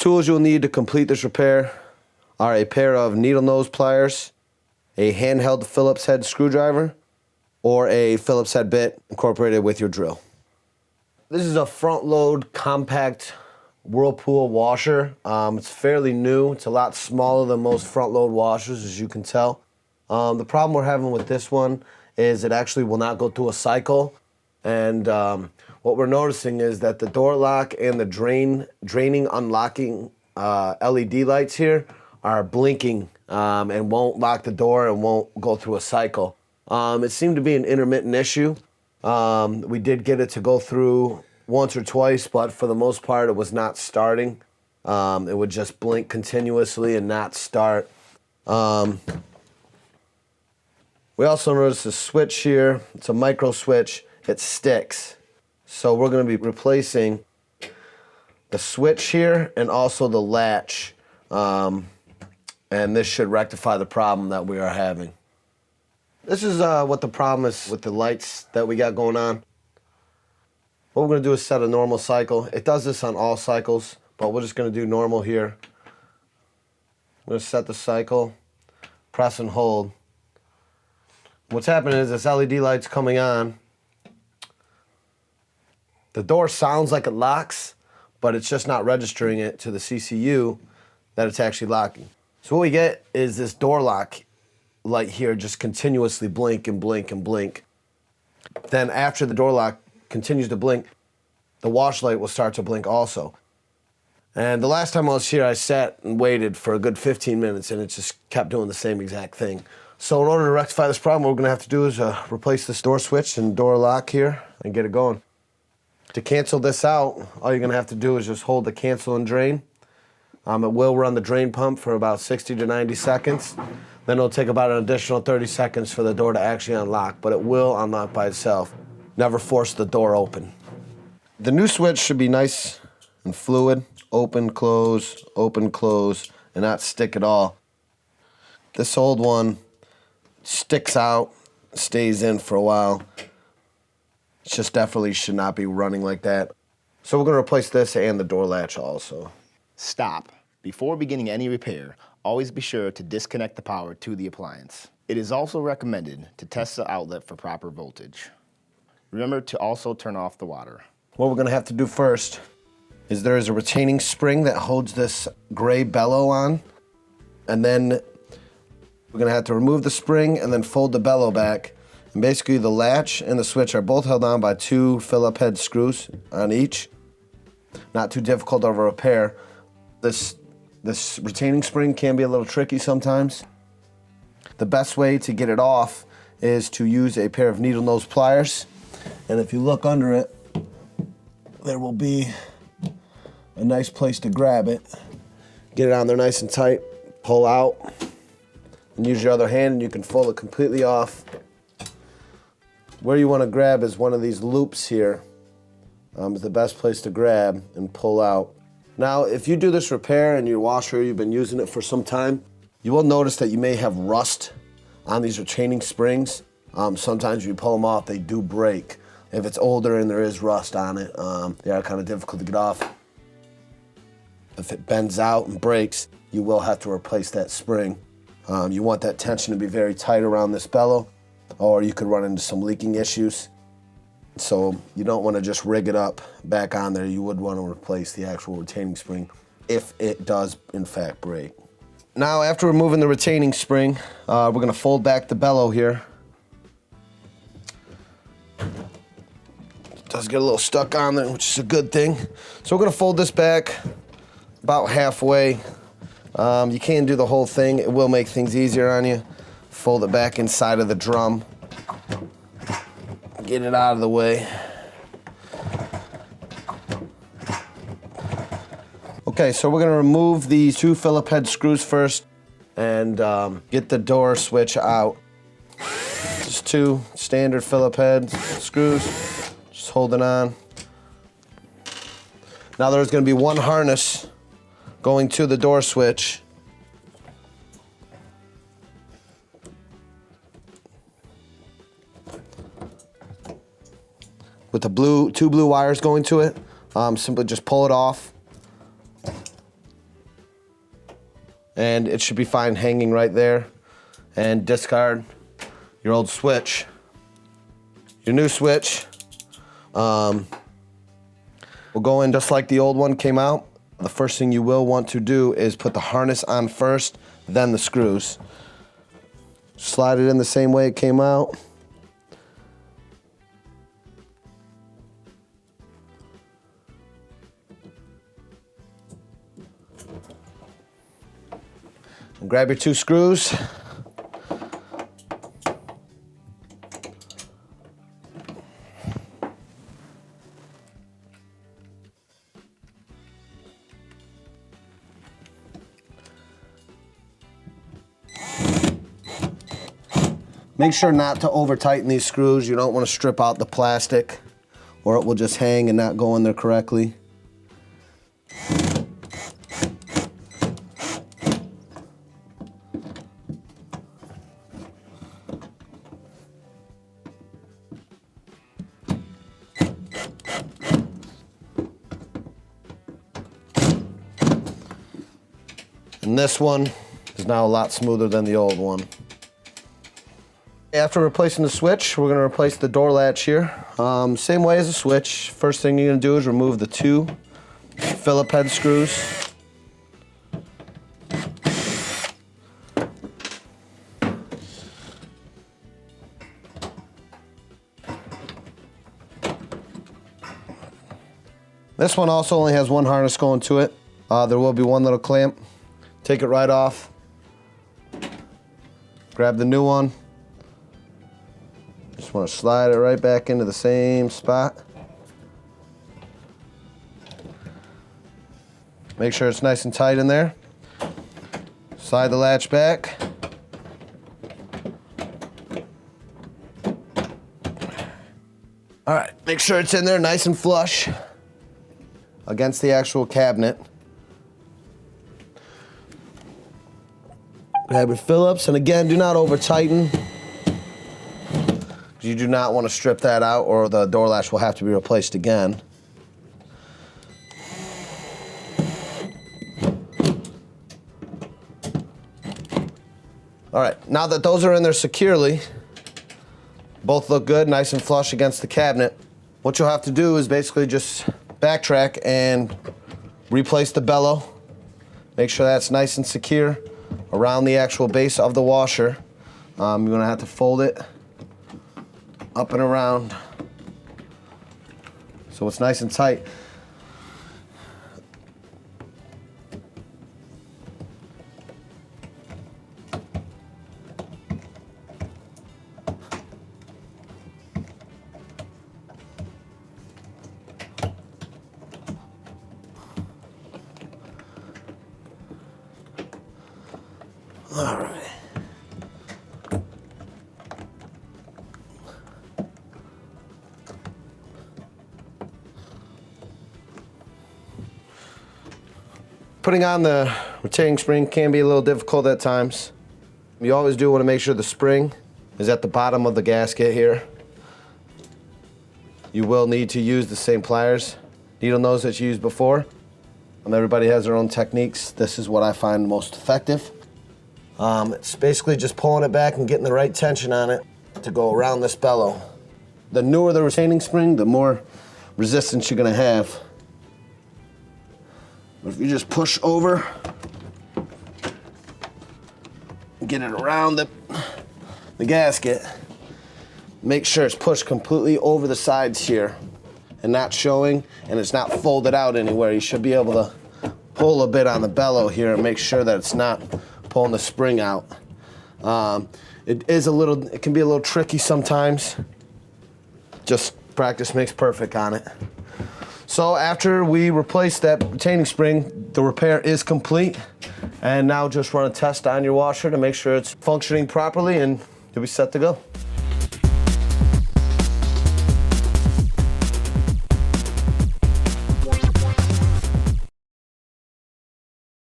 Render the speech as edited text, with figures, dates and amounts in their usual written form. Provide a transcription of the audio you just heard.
tools you'll need to complete this repair are a pair of needle nose pliers, a handheld Phillips head screwdriver, or a Phillips head bit incorporated with your drill. This is a front load compact Whirlpool washer. It's fairly new. It's a lot smaller than most front load washers, as you can tell. The problem we're having with this one is it actually will not go through a cycle. And what we're noticing is that the door lock and the draining unlocking LED lights here are blinking and won't lock the door and won't go through a cycle. It seemed to be an intermittent issue. We did get it to go through once or twice, but for the most part it was not starting. It would just blink continuously and not start. We also noticed a switch here. It's a micro switch. It sticks. So we're going to be replacing the switch here and also the latch. And this should rectify the problem that we are having. This is what the problem is with the lights that we got going on. What we're going to do is set a normal cycle. It does this on all cycles, but we're just going to do normal here. I'm going to set the cycle, press and hold. What's happening is this LED light's coming on. The door sounds like it locks, but it's just not registering it to the CCU that it's actually locking. So what we get is this door lock light here just continuously blink and blink and blink. Then after the door lock continues to blink, the wash light will start to blink also. And the last time I was here, I sat and waited for a good 15 minutes and it just kept doing the same exact thing. So in order to rectify this problem, what we're gonna have to do is replace this door switch and door lock here and get it going. To cancel this out, all you're gonna have to do is just hold the cancel and drain. It will run the drain pump for about 60 to 90 seconds. Then it'll take about an additional 30 seconds for the door to actually unlock, but it will unlock by itself. Never force the door open. The new switch should be nice and fluid. Open, close, and not stick at all. This old one sticks out, stays in for a while. It just definitely should not be running like that. So we're gonna replace this and the door latch also. Stop. Before beginning any repair, always be sure to disconnect the power to the appliance. It is also recommended to test the outlet for proper voltage. Remember to also turn off the water. What we're gonna have to do first is there is a retaining spring that holds this gray bellow on, and then we're gonna have to remove the spring and then fold the bellow back. And basically the latch and the switch are both held on by 2 Phillips head screws on each. Not too difficult of a repair. This retaining spring can be a little tricky sometimes. The best way to get it off is to use a pair of needle nose pliers. And if you look under it, there will be a nice place to grab it. Get it on there nice and tight, pull out, and use your other hand and you can fold it completely off. Where you want to grab is one of these loops here. Is the best place to grab and pull out. Now, if you do this repair and your washer, you've been using it for some time, you will notice that you may have rust on these retaining springs. Sometimes when you pull them off, they do break. If it's older and there is rust on it, they are kind of difficult to get off. If it bends out and breaks, you will have to replace that spring. You want that tension to be very tight around this bellow, or you could run into some leaking issues. So you don't want to just rig it up back on there. You would want to replace the actual retaining spring if it does in fact break. Now, after removing the retaining spring, we're going to fold back the bellow here. It does get a little stuck on there, which is a good thing. So we're going to fold this back about halfway. You can't do the whole thing. It will make things easier on you. Fold it back inside of the drum. Get it out of the way. Okay, so we're gonna remove these 2 Phillips head screws first and get the door switch out. Just 2 standard Phillips head screws. Just hold it on. Now there's gonna be 1 harness going to the door switch. With the 2 blue wires going to it. Simply just pull it off and it should be fine hanging right there. And discard your old switch. Your new switch will go in just like the old one came out. The first thing you will want to do is put the harness on first, then the screws. Slide it in the same way it came out. And grab your 2 screws. Make sure not to over tighten these screws. You don't want to strip out the plastic or it will just hang and not go in there correctly. And this one is now a lot smoother than the old one. After replacing the switch, we're going to replace the door latch here. Same way as the switch. First thing you're going to do is remove the 2 Phillips head screws. This one also only has 1 harness going to it. There will be 1 little clamp. Take it right off. Grab the new one. Just want to slide it right back into the same spot. Make sure it's nice and tight in there. Slide the latch back. All right, make sure it's in there nice and flush against the actual cabinet. Grab your Phillips, and again, do not over tighten. You do not want to strip that out or the door latch will have to be replaced again. All right, now that those are in there securely, both look good, nice and flush against the cabinet, what you'll have to do is basically just backtrack and replace the bellow. Make sure that's nice and secure around the actual base of the washer. You're gonna have to fold it up and around so it's nice and tight. All right. Putting on the retaining spring can be a little difficult at times. You always do want to make sure the spring is at the bottom of the gasket here. You will need to use the same pliers, needle nose that you used before. Everybody has their own techniques. This is what I find most effective. It's basically just pulling it back and getting the right tension on it to go around this bellow. The newer the retaining spring, the more resistance you're gonna have. But if you just push over, get it around the gasket, make sure it's pushed completely over the sides here and not showing, and it's not folded out anywhere. You should be able to pull a bit on the bellow here and make sure that it's not pulling the spring out. It can be a little tricky sometimes. Just practice makes perfect on it. So after we replace that retaining spring, the repair is complete. And now just run a test on your washer to make sure it's functioning properly and you'll be set to go.